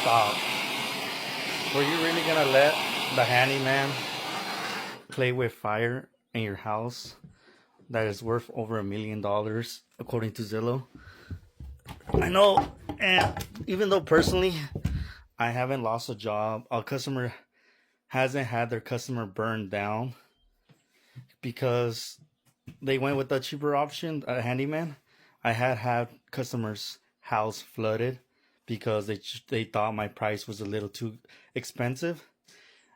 stop. Were you really gonna let the handyman play with fire in your house that is worth over $1 million according to Zillow? I know, and even though personally I haven't lost a job, a customer hasn't had their customer burned down because they went with the cheaper option, a handyman. I had customers' house flooded because they thought my price was a little too expensive,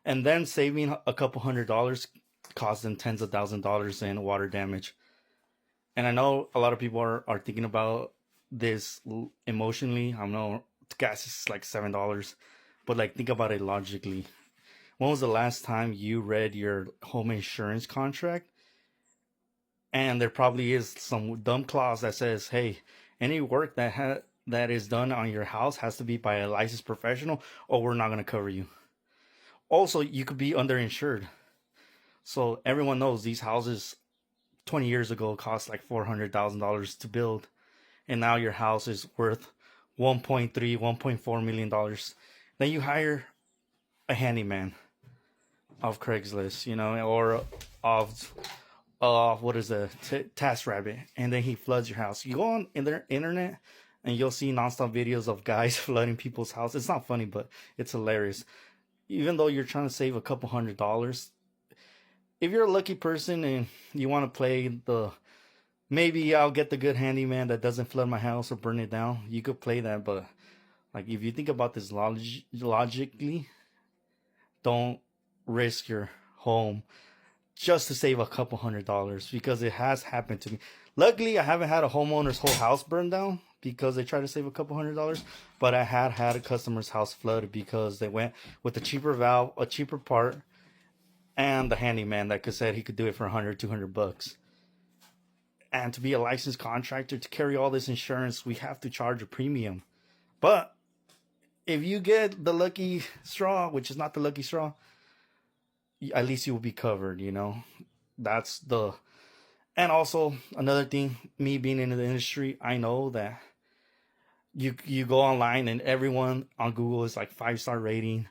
and then saving a couple $100 cost them tens of $1,000s in water damage. And I know a lot of people are thinking about this emotionally. I know gas is like $7, but like think about it logically. When was the last time you read your home insurance contract? And there probably is some dumb clause that says, "Hey, any work that is done on your house has to be by a licensed professional, or we're not going to cover you." Also, you could be underinsured. So everyone knows these houses 20 years ago cost like $400,000 to build, and now your house is worth 1.3, $1.4 million. Then you hire a handyman of Craigslist, or of what is a Task Rabbit, and then he floods your house. You go on in the internet and you'll see nonstop videos of guys flooding people's house. It's not funny, but it's hilarious. Even though you're trying to save a couple $100s, if you're a lucky person and you want to play the maybe I'll get the good handyman that doesn't flood my house or burn it down, you could play that. But like if you think about this logically, don't risk your home just to save a couple $100s, because it has happened to me. Luckily, I haven't had a homeowner's whole house burned down because they tried to save a couple $100s, but I had a customer's house flooded because they went with a cheaper valve, a cheaper part, and the handyman that could said he could do it for 100, $200. And to be a licensed contractor, to carry all this insurance, we have to charge a premium. But if you get the lucky straw, which is not the lucky straw, at least you will be covered, That's the. And also another thing, me being in the industry, I know that you go online and everyone on Google is like 5-star rating.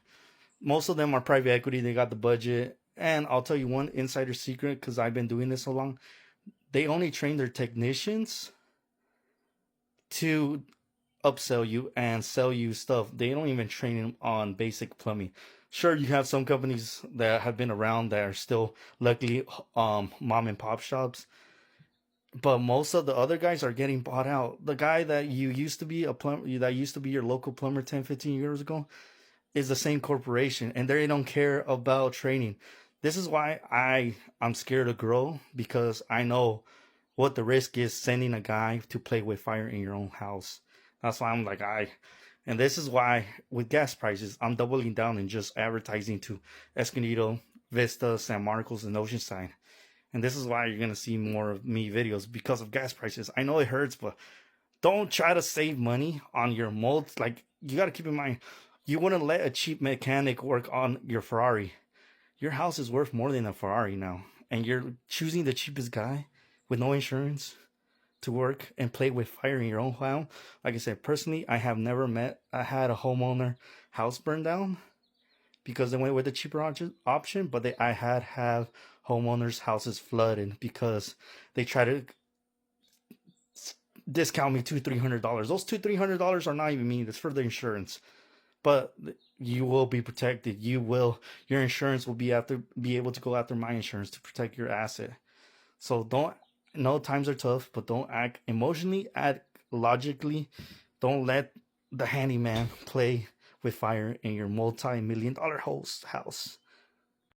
Most of them are private equity, they got the budget. And I'll tell you one insider secret, because I've been doing this so long. They only train their technicians to upsell you and sell you stuff. They don't even train them on basic plumbing. Sure, you have some companies that have been around that are still luckily mom and pop shops, but most of the other guys are getting bought out. The guy that you used to be that used to be your local plumber 10, 15 years ago, is the same corporation, and they don't care about training. This is why I'm scared to grow, because I know what the risk is sending a guy to play with fire in your own house. That's why I'm like, and this is why with gas prices, I'm doubling down and just advertising to Escondido, Vista, San Marcos, and Oceanside. And this is why you're going to see more of me videos, because of gas prices. I know it hurts, but don't try to save money on your molds. Like, you got to keep in mind, you wouldn't let a cheap mechanic work on your Ferrari. Your house is worth more than a Ferrari now. And you're choosing the cheapest guy with no insurance to work and play with fire in your own home. Like I said, personally, I had a homeowner house burned down because they went with the cheaper option, but I had homeowners' houses flooded because they tried to discount me $200-300. Those $200-300 are not even me. That's for the insurance. But you will be protected. Your insurance will be able to go after my insurance to protect your asset. So no, times are tough, but don't act emotionally, act logically. Don't let the handyman play with fire in your multi-million-dollar house.